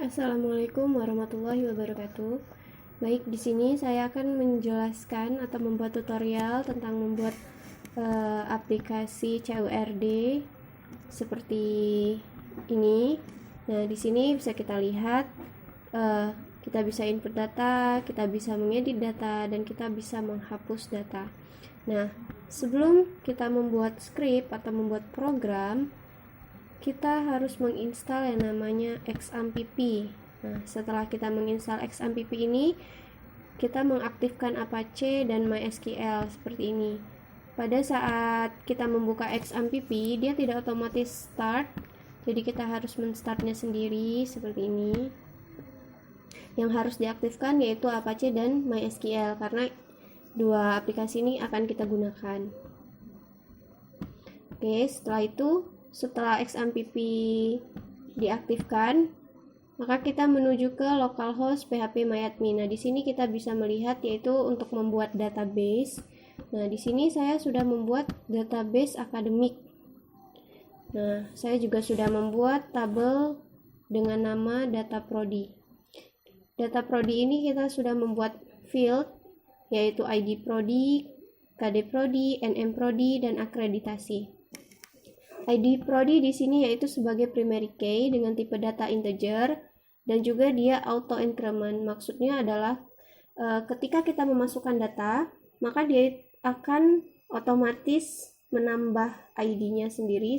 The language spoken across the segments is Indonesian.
Assalamualaikum warahmatullahi wabarakatuh. Baik, di sini saya akan menjelaskan atau membuat tutorial tentang membuat aplikasi CURD seperti ini. Nah, di sini bisa kita lihat kita bisa input data, kita bisa mengedit data, dan kita bisa menghapus data. Nah, sebelum kita membuat script atau membuat program, kita harus menginstal yang namanya XAMPP. Nah, setelah kita menginstal XAMPP ini, kita mengaktifkan Apache dan MySQL seperti ini. Pada saat kita membuka XAMPP, dia tidak otomatis start, jadi kita harus menstartnya sendiri seperti ini. Yang harus diaktifkan yaitu Apache dan MySQL, karena dua aplikasi ini akan kita gunakan. Oke, setelah XAMPP diaktifkan, maka kita menuju ke localhost phpMyAdmin. Nah, di sini kita bisa melihat yaitu untuk membuat database. Nah, di sini saya sudah membuat database akademik. Nah, saya juga sudah membuat tabel dengan nama data prodi. Data prodi ini kita sudah membuat field yaitu ID prodi, KD prodi, NM prodi, dan akreditasi. ID prodi di sini yaitu sebagai primary key dengan tipe data integer, dan juga dia auto increment. Maksudnya adalah ketika kita memasukkan data, maka dia akan otomatis menambah ID-nya sendiri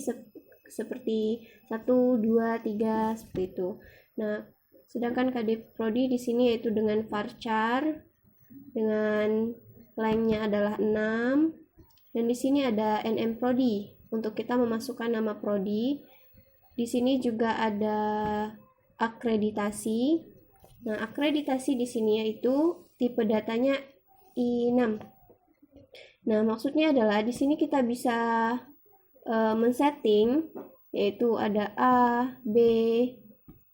seperti 1, 2, 3 seperti itu. Nah, sedangkan KD prodi di sini yaitu dengan varchar dengan length-nya adalah 6, dan di sini ada NM prodi untuk kita memasukkan nama prodi. Di sini juga ada akreditasi. Nah, akreditasi di sini yaitu tipe datanya I6. Nah, maksudnya adalah di sini kita bisa men-setting yaitu ada A, B,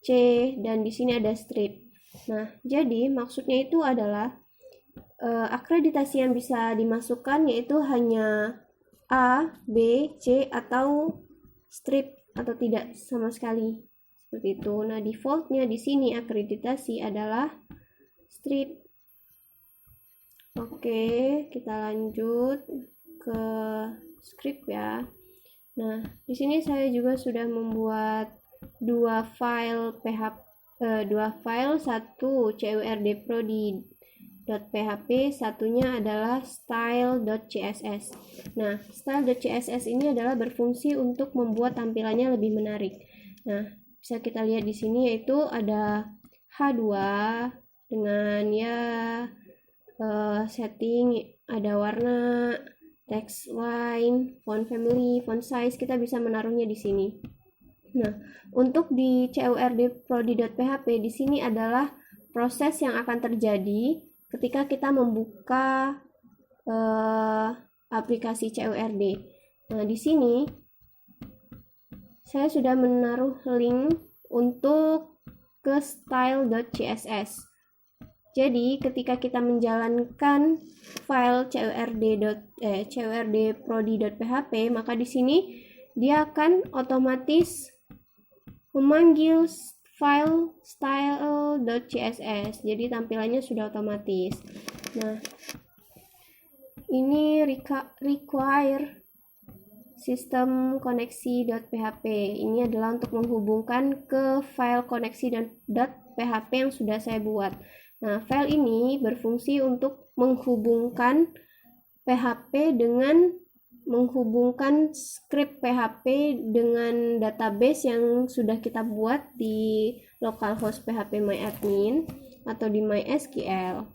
C, dan di sini ada strip. Nah, jadi maksudnya itu adalah akreditasi yang bisa dimasukkan yaitu hanya A, B, C, atau strip atau tidak sama sekali seperti itu. Nah, defaultnya di sini akreditasi adalah strip. Oke, kita lanjut ke script ya. Nah, di sini saya juga sudah membuat dua file satu CURD-prodi.php, satunya adalah style.css. Nah, style.css ini adalah berfungsi untuk membuat tampilannya lebih menarik. Nah, bisa kita lihat di sini yaitu ada H2 dengan setting, ada warna, text line, font family, font size, kita bisa menaruhnya di sini. Nah, untuk di CURD-prodi.php di sini adalah proses yang akan terjadi ketika kita membuka aplikasi CURD. Nah, di sini saya sudah menaruh link untuk ke style.css. Jadi, ketika kita menjalankan file CURD-prodi.php, maka di sini dia akan otomatis memanggil file style.css. Jadi tampilannya sudah otomatis. Nah, ini require sistem koneksi.php. Ini adalah untuk menghubungkan ke file koneksi.php yang sudah saya buat. Nah, file ini berfungsi untuk menghubungkan PHP dengan menghubungkan script PHP dengan database yang sudah kita buat di localhost phpMyAdmin atau di MySQL.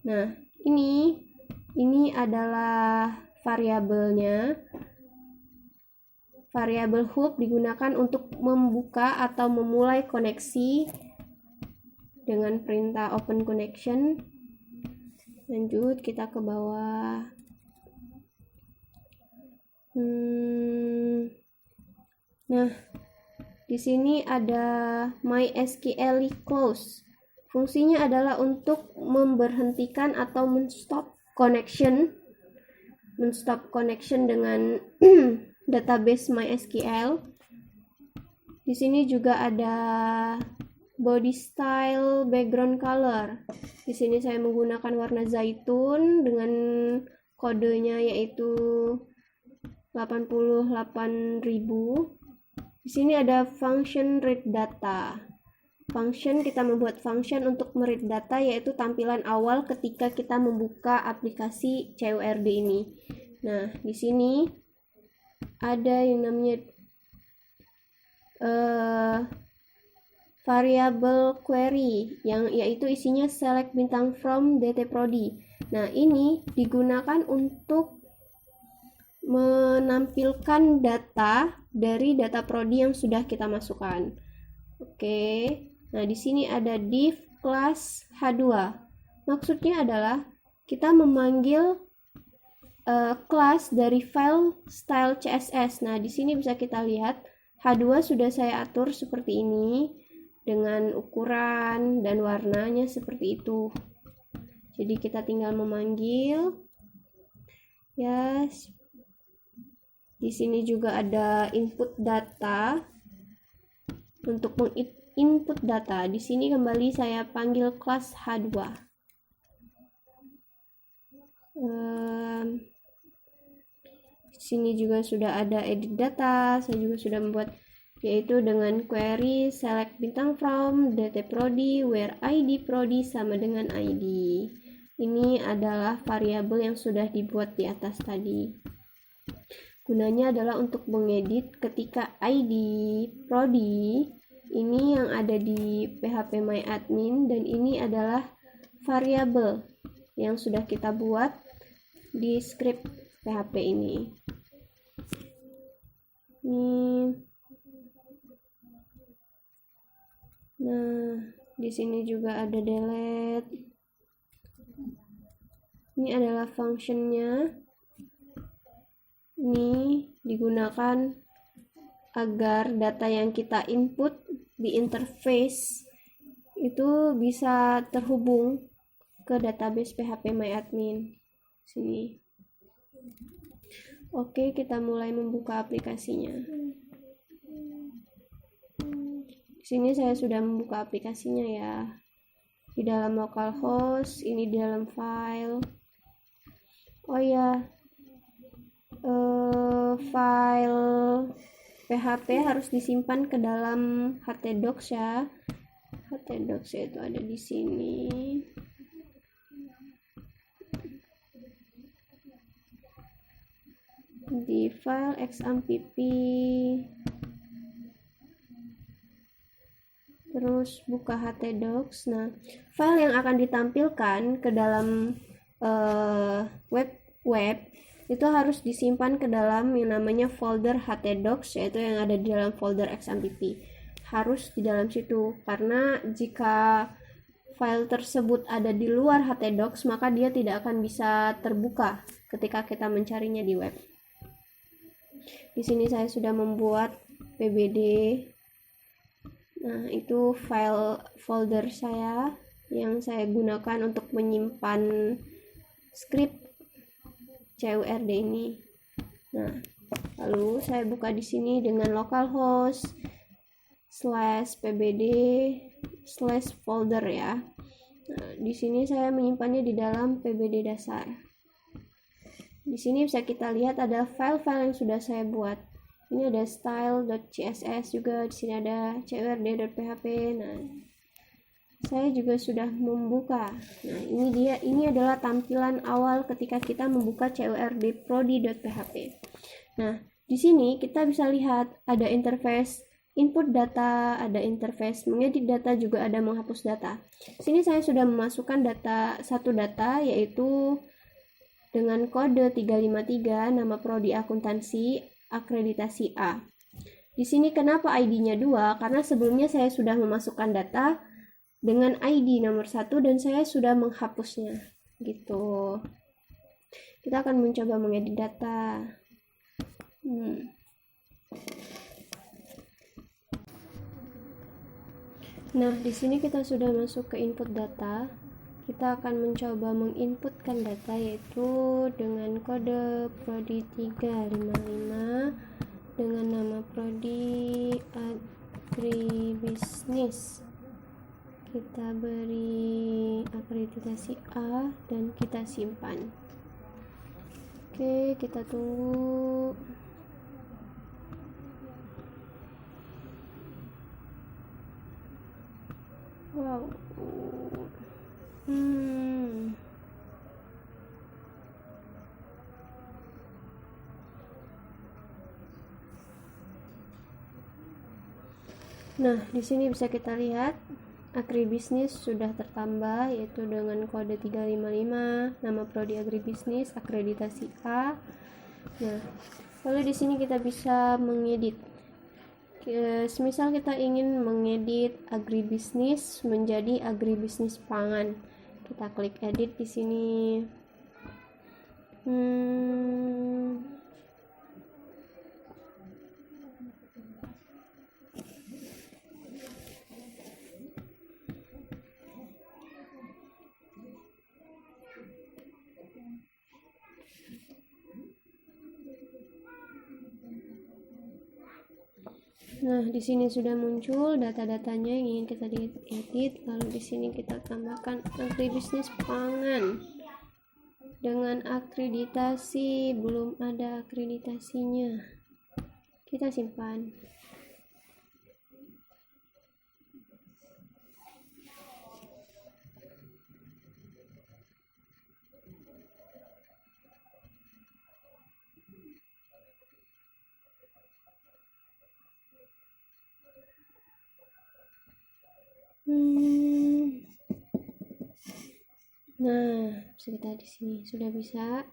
Nah, ini adalah variabelnya. Variabel hook digunakan untuk membuka atau memulai koneksi dengan perintah open connection. Lanjut, kita ke bawah. Nah, di sini ada MySQL close. Fungsinya adalah untuk memberhentikan atau menstop connection dengan database MySQL. Di sini juga ada body style background color. Di sini saya menggunakan warna zaitun dengan kodenya yaitu 88.000. Di sini ada function read data. Function, kita membuat function untuk meread data, yaitu tampilan awal ketika kita membuka aplikasi CURD ini. Nah, di sini ada yang namanya variable query, yang yaitu isinya select bintang from dtprodi. Nah, ini digunakan untuk menampilkan data dari data prodi yang sudah kita masukkan. Oke. Nah, di sini ada div class H2. Maksudnya adalah kita memanggil kelas dari file style CSS. Nah, di sini bisa kita lihat H2 sudah saya atur seperti ini dengan ukuran dan warnanya seperti itu. Jadi kita tinggal memanggil. Yes. Di sini juga ada input data. Untuk input data, di sini kembali saya panggil kelas H2. Di sini juga sudah ada edit data, saya juga sudah membuat, yaitu dengan query select bintang from dtprodi where id prodi sama dengan id. Ini adalah variabel yang sudah dibuat di atas tadi. Gunanya adalah untuk mengedit ketika id prodi ini yang ada di phpMyAdmin, dan ini adalah variabel yang sudah kita buat di script PHP ini. Nah, di sini juga ada delete. Ini adalah functionnya. Ini digunakan agar data yang kita input di interface itu bisa terhubung ke database phpMyAdmin. Sini. Oke, kita mulai membuka aplikasinya. Di sini saya sudah membuka aplikasinya ya. Di dalam localhost, ini di dalam file. Oh ya, file PHP harus disimpan ke dalam htdocs ya. Htdocs itu ada di sini. Di file xampp. Terus buka htdocs. Nah, file yang akan ditampilkan ke dalam web itu harus disimpan ke dalam yang namanya folder htdocs, yaitu yang ada di dalam folder xampp. Harus di dalam situ, karena jika file tersebut ada di luar htdocs, maka dia tidak akan bisa terbuka ketika kita mencarinya di web. Di sini saya sudah membuat pbd. Nah, itu file folder saya yang saya gunakan untuk menyimpan script CURD ini. Nah, lalu saya buka di sini dengan localhost /pbd/folder ya. Nah, di sini saya menyimpannya di dalam pbd dasar. Di sini bisa kita lihat ada file-file yang sudah saya buat. Ini ada style.css juga, di sini ada curd.php. Nah, saya juga sudah membuka. Nah, ini adalah tampilan awal ketika kita membuka curd-prodi.php. Nah, di sini kita bisa lihat ada interface input data, ada interface mengedit data, juga ada menghapus data. Di sini saya sudah memasukkan satu data, yaitu dengan kode 353, nama prodi akuntansi, akreditasi A. Di sini kenapa ID-nya 2? Karena sebelumnya saya sudah memasukkan data dengan ID nomor 1 dan saya sudah menghapusnya gitu. Kita akan mencoba mengedit data. Nah, di sini kita sudah masuk ke input data. Kita akan mencoba menginputkan data, yaitu dengan kode prodi 355 dengan nama prodi agribisnis. kita beri akreditasi A dan kita simpan. Oke, kita tunggu. Wow. Nah, di sini bisa kita lihat agribisnis sudah tertambah, yaitu dengan kode 355, nama prodi agribisnis, akreditasi A. Nah, lalu di sini kita bisa mengedit. Semisal kita ingin mengedit agribisnis menjadi agribisnis pangan, kita klik edit di sini. Nah, di sini sudah muncul data-datanya yang ingin kita edit. Lalu di sini kita tambahkan agribisnis pangan dengan akreditasi, belum ada akreditasinya. Kita simpan. Nah, kita di sini sudah bisa,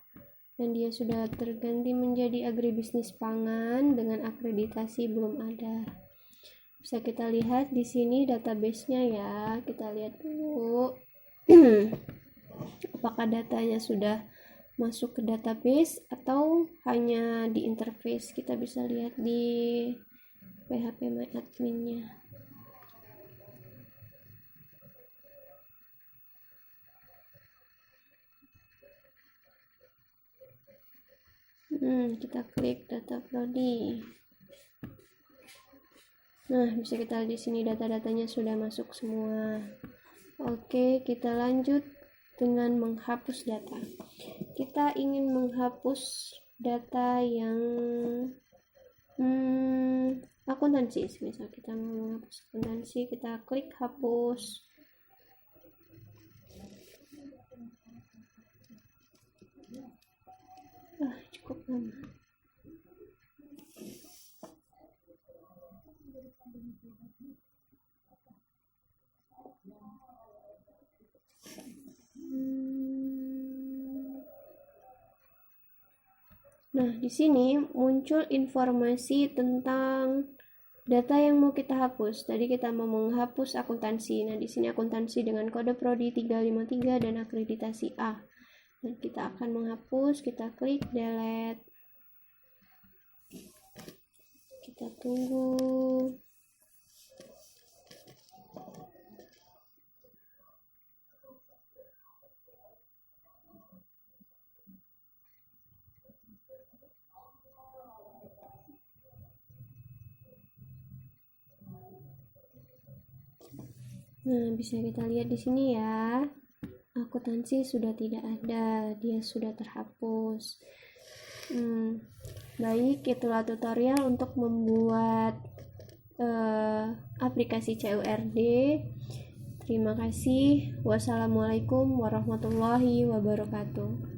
dan dia sudah terganti menjadi agribisnis pangan dengan akreditasi belum ada. Bisa kita lihat di sini database-nya ya. Kita lihat dulu apakah datanya sudah masuk ke database atau hanya di interface. Kita bisa lihat di PHP My Admin-nya. Kita klik data prodi. Nah, bisa kita lihat di sini data-datanya sudah masuk semua. Oke, kita lanjut dengan menghapus data. Kita ingin menghapus data yang akuntansi. Misal kita mau menghapus akuntansi, kita klik hapus. Cukup lama. Nah, di sini muncul informasi tentang data yang mau kita hapus. Tadi kita mau menghapus akuntansi. Nah, di sini akuntansi dengan kode prodi 353 dan akreditasi A. Dan kita akan menghapus, kita klik delete. Kita tunggu. Nah, bisa kita lihat di sini ya. Akuntansi sudah tidak ada, dia sudah terhapus. Baik, itulah tutorial untuk membuat aplikasi CURD. Terima kasih. Wassalamualaikum warahmatullahi wabarakatuh.